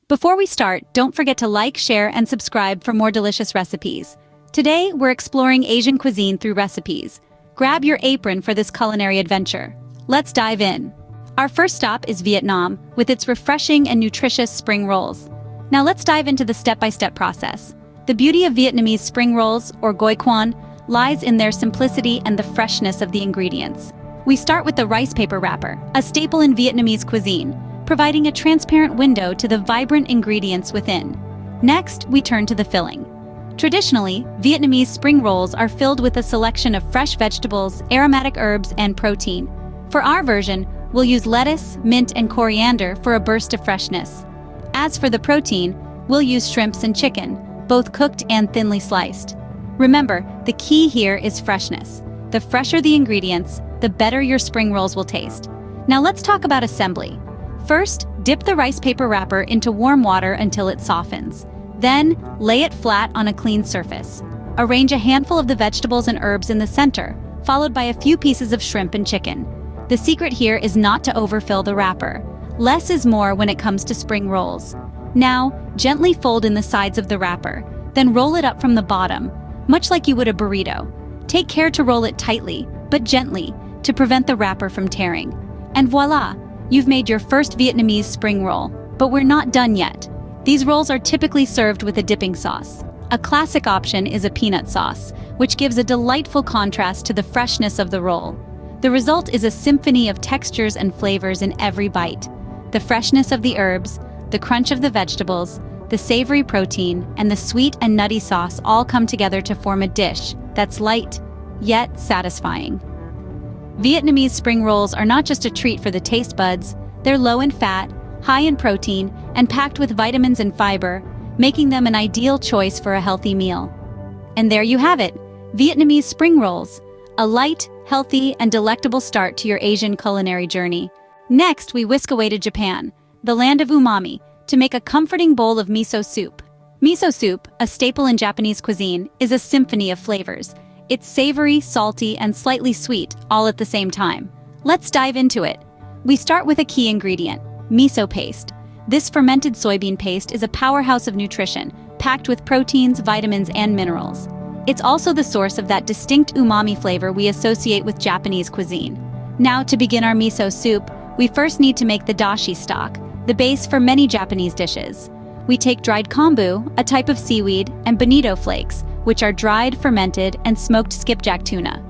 Before we start, don't forget to like, share, and subscribe for more delicious recipes. Today, we're exploring Asian cuisine through recipes. Grab your apron for this culinary adventure. Let's dive in. Our first stop is Vietnam, with its refreshing and nutritious spring rolls. Now let's dive into the step-by-step process. The beauty of Vietnamese spring rolls, or goi quan, lies in their simplicity and the freshness of the ingredients. We start with the rice paper wrapper, a staple in Vietnamese cuisine, providing a transparent window to the vibrant ingredients within. Next, we turn to the filling. Traditionally, Vietnamese spring rolls are filled with a selection of fresh vegetables, aromatic herbs, and protein. For our version, we'll use lettuce, mint, and coriander for a burst of freshness. As for the protein, we'll use shrimps and chicken, both cooked and thinly sliced. Remember, the key here is freshness. The fresher the ingredients, the better your spring rolls will taste. Now let's talk about assembly. First, dip the rice paper wrapper into warm water until it softens. Then, lay it flat on a clean surface. Arrange a handful of the vegetables and herbs in the center, followed by a few pieces of shrimp and chicken. The secret here is not to overfill the wrapper. Less is more when it comes to spring rolls. Now, gently fold in the sides of the wrapper, then roll it up from the bottom, much like you would a burrito. Take care to roll it tightly, but gently, to prevent the wrapper from tearing. And voila! You've made your first Vietnamese spring roll. But we're not done yet. These rolls are typically served with a dipping sauce. A classic option is a peanut sauce, which gives a delightful contrast to the freshness of the roll. The result is a symphony of textures and flavors in every bite. The freshness of the herbs, the crunch of the vegetables, the savory protein, and the sweet and nutty sauce all come together to form a dish that's light, yet satisfying. Vietnamese spring rolls are not just a treat for the taste buds, they're low in fat, high in protein, and packed with vitamins and fiber, making them an ideal choice for a healthy meal. And there you have it, Vietnamese spring rolls, a light, healthy, and delectable start to your Asian culinary journey. Next, we whisk away to Japan, the land of umami, to make a comforting bowl of miso soup. Miso soup, a staple in Japanese cuisine, is a symphony of flavors. It's savory, salty, and slightly sweet, all at the same time. Let's dive into it. We start with a key ingredient, miso paste. This fermented soybean paste is a powerhouse of nutrition, packed with proteins, vitamins, and minerals. It's also the source of that distinct umami flavor we associate with Japanese cuisine. Now, to begin our miso soup, we first need to make the dashi stock, the base for many Japanese dishes. We take dried kombu, a type of seaweed, and bonito flakes, which are dried, fermented, and smoked skipjack tuna.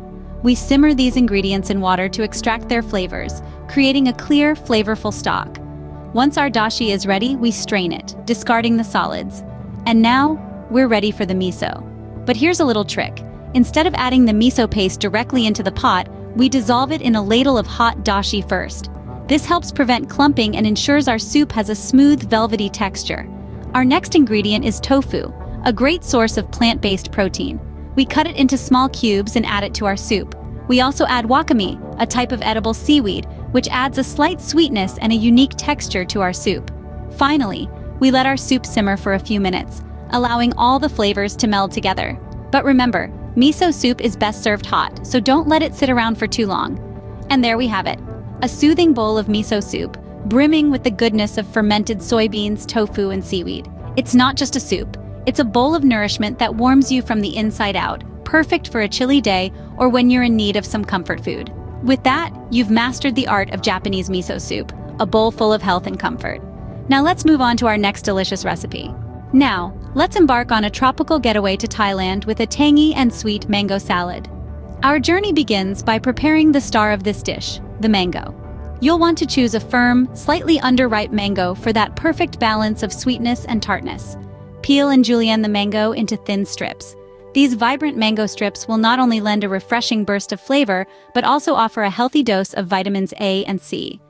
We simmer these ingredients in water to extract their flavors, creating a clear, flavorful stock. Once our dashi is ready, we strain it, discarding the solids. And now, we're ready for the miso. But here's a little trick. Instead of adding the miso paste directly into the pot, we dissolve it in a ladle of hot dashi first. This helps prevent clumping and ensures our soup has a smooth, velvety texture. Our next ingredient is tofu, a great source of plant-based protein. We cut it into small cubes and add it to our soup. We also add wakame, a type of edible seaweed, which adds a slight sweetness and a unique texture to our soup. Finally, we let our soup simmer for a few minutes, allowing all the flavors to meld together. But remember, miso soup is best served hot, so don't let it sit around for too long. And there we have it, a soothing bowl of miso soup, brimming with the goodness of fermented soybeans, tofu, and seaweed. It's not just a soup, it's a bowl of nourishment that warms you from the inside out, perfect for a chilly day or when you're in need of some comfort food. With that, you've mastered the art of Japanese miso soup, a bowl full of health and comfort. Now let's move on to our next delicious recipe. Now, let's embark on a tropical getaway to Thailand with a tangy and sweet mango salad. Our journey begins by preparing the star of this dish, the mango. You'll want to choose a firm, slightly underripe mango for that perfect balance of sweetness and tartness. Peel and julienne the mango into thin strips. These vibrant mango strips will not only lend a refreshing burst of flavor, but also offer a healthy dose of vitamins A and C.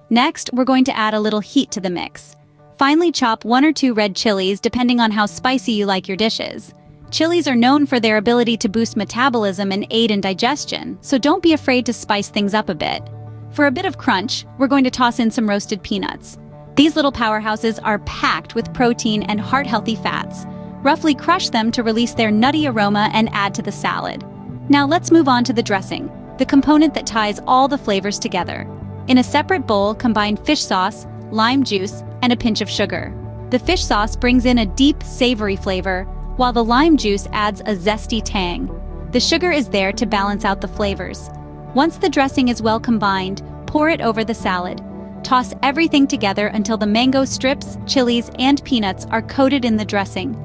Next, we're going to add a little heat to the mix. Finely chop 1 or 2 red chilies depending on how spicy you like your dishes. Chilies are known for their ability to boost metabolism and aid in digestion, so don't be afraid to spice things up a bit. For a bit of crunch, we're going to toss in some roasted peanuts. These little powerhouses are packed with protein and heart-healthy fats. Roughly crush them to release their nutty aroma and add to the salad. Now let's move on to the dressing, the component that ties all the flavors together. In a separate bowl, combine fish sauce, lime juice, and a pinch of sugar. The fish sauce brings in a deep, savory flavor, while the lime juice adds a zesty tang. The sugar is there to balance out the flavors. Once the dressing is well combined, pour it over the salad. Toss everything together until the mango strips, chilies, and peanuts are coated in the dressing.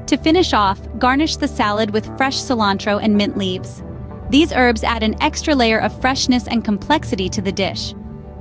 To finish off, garnish the salad with fresh cilantro and mint leaves. These herbs add an extra layer of freshness and complexity to the dish.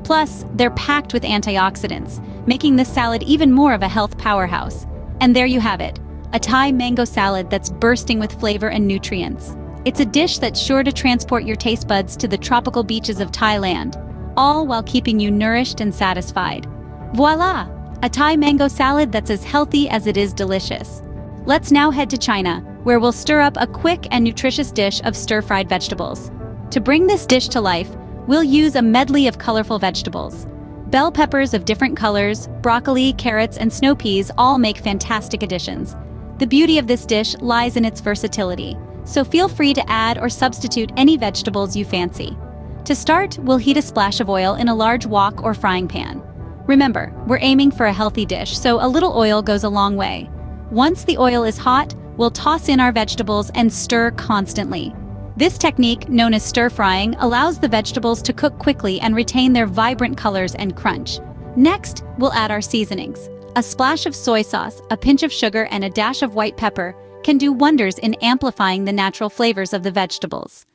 Plus, they're packed with antioxidants, making this salad even more of a health powerhouse. And there you have it, a Thai mango salad that's bursting with flavor and nutrients. It's a dish that's sure to transport your taste buds to the tropical beaches of Thailand, all while keeping you nourished and satisfied. Voila! A Thai mango salad that's as healthy as it is delicious. Let's now head to China, where we'll stir up a quick and nutritious dish of stir-fried vegetables. To bring this dish to life, we'll use a medley of colorful vegetables. Bell peppers of different colors, broccoli, carrots, and snow peas all make fantastic additions. The beauty of this dish lies in its versatility, so feel free to add or substitute any vegetables you fancy. To start, we'll heat a splash of oil in a large wok or frying pan. Remember, we're aiming for a healthy dish, so a little oil goes a long way. Once the oil is hot, we'll toss in our vegetables and stir constantly. This technique, known as stir-frying, allows the vegetables to cook quickly and retain their vibrant colors and crunch. Next, we'll add our seasonings. A splash of soy sauce, a pinch of sugar, and a dash of white pepper can do wonders in amplifying the natural flavors of the vegetables.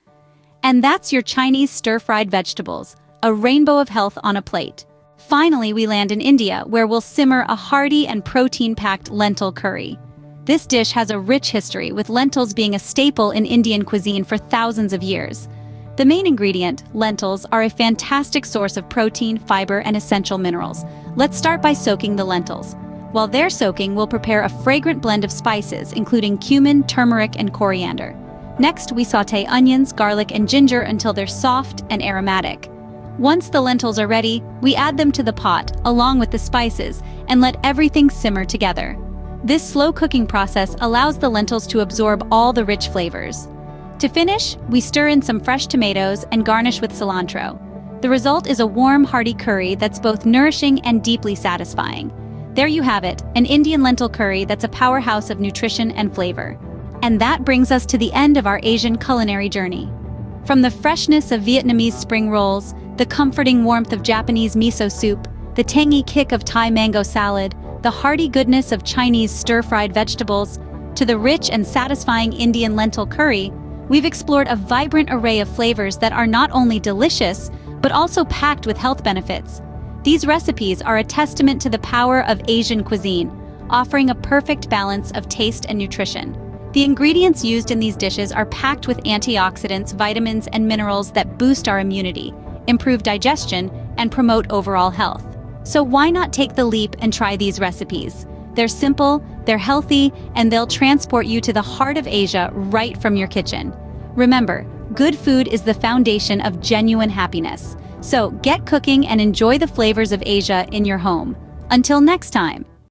And that's your Chinese stir-fried vegetables, a rainbow of health on a plate. Finally, we land in India, where we'll simmer a hearty and protein-packed lentil curry. This dish has a rich history, with lentils being a staple in Indian cuisine for thousands of years. The main ingredient, lentils, are a fantastic source of protein, fiber, and essential minerals. Let's start by soaking the lentils. While they're soaking, we'll prepare a fragrant blend of spices, including cumin, turmeric, and coriander. Next, we sauté onions, garlic, and ginger until they're soft and aromatic. Once the lentils are ready, we add them to the pot, along with the spices, and let everything simmer together. This slow cooking process allows the lentils to absorb all the rich flavors. To finish, we stir in some fresh tomatoes and garnish with cilantro. The result is a warm, hearty curry that's both nourishing and deeply satisfying. There you have it, an Indian lentil curry that's a powerhouse of nutrition and flavor. And that brings us to the end of our Asian culinary journey. From the freshness of Vietnamese spring rolls, the comforting warmth of Japanese miso soup, the tangy kick of Thai mango salad, the hearty goodness of Chinese stir-fried vegetables, to the rich and satisfying Indian lentil curry, we've explored a vibrant array of flavors that are not only delicious, but also packed with health benefits. These recipes are a testament to the power of Asian cuisine, offering a perfect balance of taste and nutrition. The ingredients used in these dishes are packed with antioxidants, vitamins, and minerals that boost our immunity, improve digestion, and promote overall health. So why not take the leap and try these recipes? They're simple, they're healthy, and they'll transport you to the heart of Asia right from your kitchen. Remember, good food is the foundation of genuine happiness. So get cooking and enjoy the flavors of Asia in your home. Until next time.